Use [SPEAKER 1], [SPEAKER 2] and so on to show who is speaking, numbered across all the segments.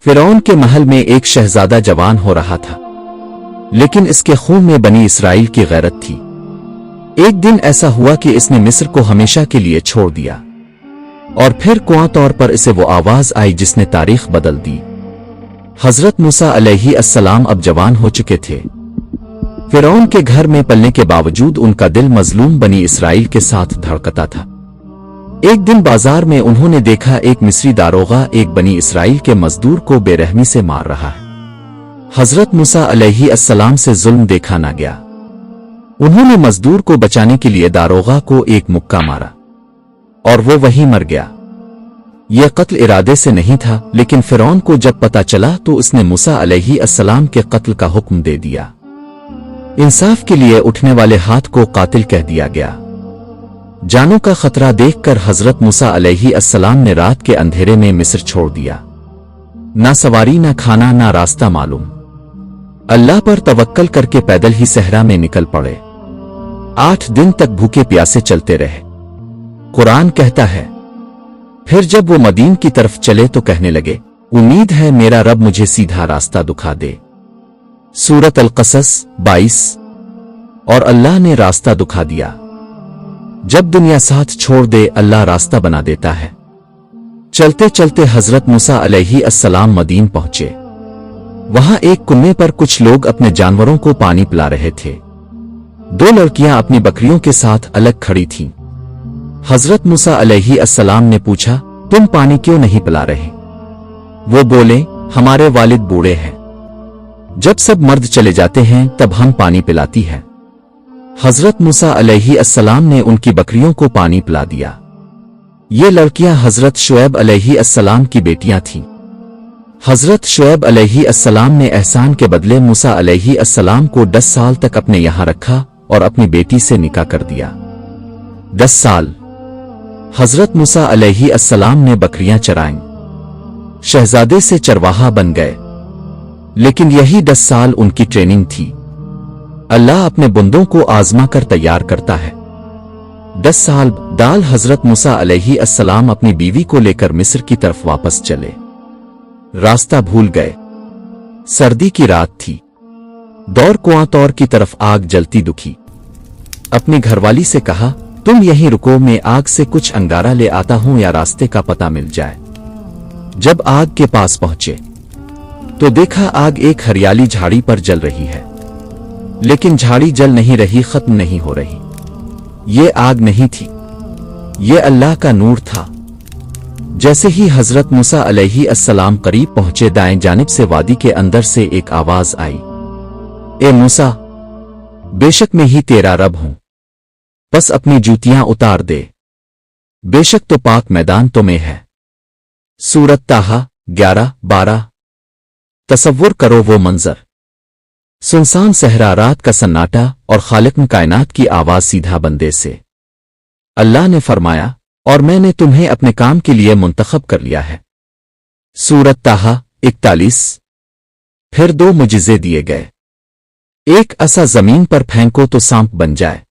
[SPEAKER 1] फिरौन के महल में एक शहजादा जवान हो रहा था, लेकिन इसके खून में बनी इसराइल की गैरत थी। एक दिन ऐसा हुआ कि इसने मिस्र को हमेशा के लिए छोड़ दिया, और फिर कुआं तौर पर इसे वो आवाज आई जिसने तारीख बदल दी। हजरत मूसा अलैहि अस्सलाम अब जवान हो चुके थे। फिरौन के घर में पलने के बावजूद उनका दिल मजलूम बनी इसराइल के साथ धड़कता था। एक दिन बाजार में उन्होंने देखा एक मिस्री दारोगा एक बनी इसराइल के मजदूर को बेरहमी से मार रहा है। हजरत मूसा अलैहि अस्सलाम से जुल्म देखा ना गया। उन्होंने मजदूर को बचाने के लिए दारोगा को एक मुक्का मारा और वो वहीं मर गया। यह कत्ल इरादे से नहीं था, लेकिन फिरौन को जब पता चला तो उसने मूसा अलैहि अस्सलाम के कत्ल का हुक्म दे दिया। इंसाफ के लिए उठने वाले हाथ को कातिल कह दिया गया। जानों का खतरा देखकर हजरत मूसा अलैहि अस्सलाम ने रात के अंधेरे में मिस्र छोड़ दिया। ना सवारी, ना खाना, ना रास्ता मालूम। अल्लाह पर तवक्कल करके पैदल ही सहरा में निकल पड़े। 8 दिन तक भूखे प्यासे चलते रहे। कुरान कहता है, फिर जब वो मदीन की तरफ चले तो कहने लगे, उम्मीद है मेरा रब मुझे सीधा रास्ता दिखा दे। सूरत अल-क़सस 22। और अल्लाह ने रास्ता दिखा दिया। जब दुनिया साथ छोड़ दे, अल्लाह रास्ता बना देता है। चलते चलते हजरत मूसा अलैहि अस्सलाम मदीन पहुंचे। वहां एक कुएं पर कुछ लोग अपने जानवरों को पानी पिला रहे थे। 2 लड़कियां अपनी बकरियों के साथ अलग खड़ी थीं। हजरत मूसा अलैहि अस्सलाम ने पूछा, तुम पानी क्यों नहीं पिला रहे? वो बोले, हमारे वालिद बूढ़े हैं। जब सब मर्द चले जाते हैं तब हम पानी पिलाती है। हजरत मूसा अलैहि अस्सलाम ने उनकी बकरियों को पानी पिला दिया। ये लड़कियां हजरत शुएब अलैहि अस्सलाम की बेटियां थीं। हजरत शुएब अलैहि अस्सलाम ने एहसान के बदले मूसा अलैहि अस्सलाम को 10 साल तक अपने यहां रखा और अपनी बेटी से निकाह कर दिया। 10 साल हजरत मूसा अलैहि अस्सलाम ने बकरियां चराईं। शहजादे से चरवाहा बन गए, लेकिन यही 10 साल उनकी ट्रेनिंग थी। अल्लाह अपने बंदों को आजमा कर तैयार करता है। 10 साल दाल हजरत मूसा अलैहि अस्सलाम अपनी बीवी को लेकर मिस्र की तरफ वापस चले। रास्ता भूल गए। सर्दी की रात थी। दौर कुआं तौर की तरफ आग जलती दुखी। अपनी घरवाली से कहा, तुम यहीं रुको, मैं आग से कुछ अंगारा ले आता हूं या रास्ते का पता मिल जाए। जब आग के पास पहुंचे तो देखा आग एक हरियाली झाड़ी पर जल रही है, लेकिन झाड़ी जल नहीं रही, खत्म नहीं हो रही। ये आग नहीं थी, ये अल्लाह का नूर था। जैसे ही हजरत मूसा अलैहि अस्सलाम करीब पहुंचे, दाएं जानिब से वादी के अंदर से एक आवाज आई, ए मूसा, बेशक मैं ही तेरा रब हूं, बस अपनी जूतियां उतार दे, बेशक तो पाक मैदान तो में है। सूरत ताहा 11-12। तसव्वुर करो वो मंजर, सुनसान सहरा, रात का सन्नाटा और खालिक कायनात की आवाज सीधा बंदे से। अल्लाह ने फरमाया, और मैंने तुम्हें अपने काम के लिए मुंतखब कर लिया है। सूरत ताहा 41। फिर 2 मुजिज़े दिए गए। एक असा जमीन पर फेंको तो सांप बन जाए।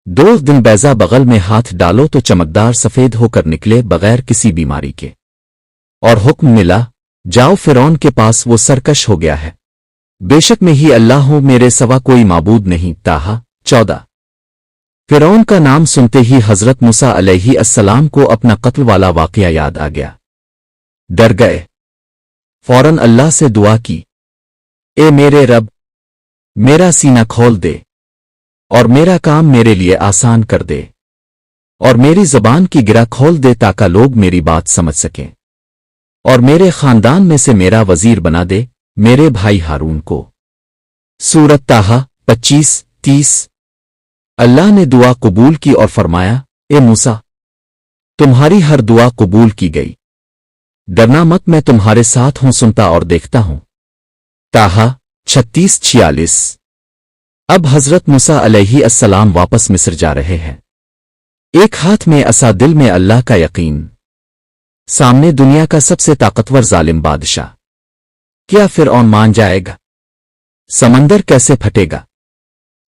[SPEAKER 1] 2 दिन बैजा बगल में हाथ डालो तो चमकदार सफेद होकर निकले बगैर किसी बीमारी के। और हुक्म मिला, जाओ फिरौन के पास, वो सरकश हो गया है। बेशक मैं ही अल्लाह हूं, मेरे सवा कोई माबूद नहीं। ताहा 14। फिरौन का नाम सुनते ही हजरत मूसा अलैहि अस्सलाम को अपना कत्ल वाला वाकया याद आ गया। डर गए। फौरन अल्लाह से दुआ की, ए मेरे रब, मेरा सीना खोल दे और मेरा काम मेरे लिए आसान कर दे, और मेरी ज़बान की गिरा खोल दे ताकि लोग मेरी बात समझ सकें, और मेरे खानदान में से मेरा वजीर बना दे, मेरे भाई हारून को। सूरत ताहा 25-30। अल्लाह ने दुआ कबूल की और फरमाया, ए मूसा, तुम्हारी हर दुआ कबूल की गई। डरना मत, मैं तुम्हारे साथ हूं, सुनता और देखता हूं। ताहा 36-46। अब हजरत मूसा अलैहि अस्सलाम वापस मिस्र जा रहे हैं। एक हाथ में असा, दिल में अल्लाह का यकीन, सामने दुनिया का सबसे ताकतवर जालिम बादशाह। क्या फिरौन मान जाएगा? समंदर कैसे फटेगा?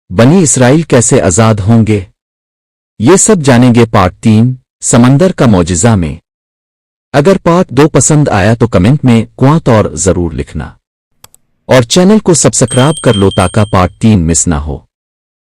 [SPEAKER 1] बनी इसराइल कैसे आजाद होंगे? ये सब जानेंगे पार्ट 3 समंदर का मौजिज़ा में। अगर पार्ट 2 पसंद आया तो कमेंट में क्वांत और जरूर लिखना और चैनल को सब्सक्राइब कर लो ताकि पार्ट 3 मिस ना हो।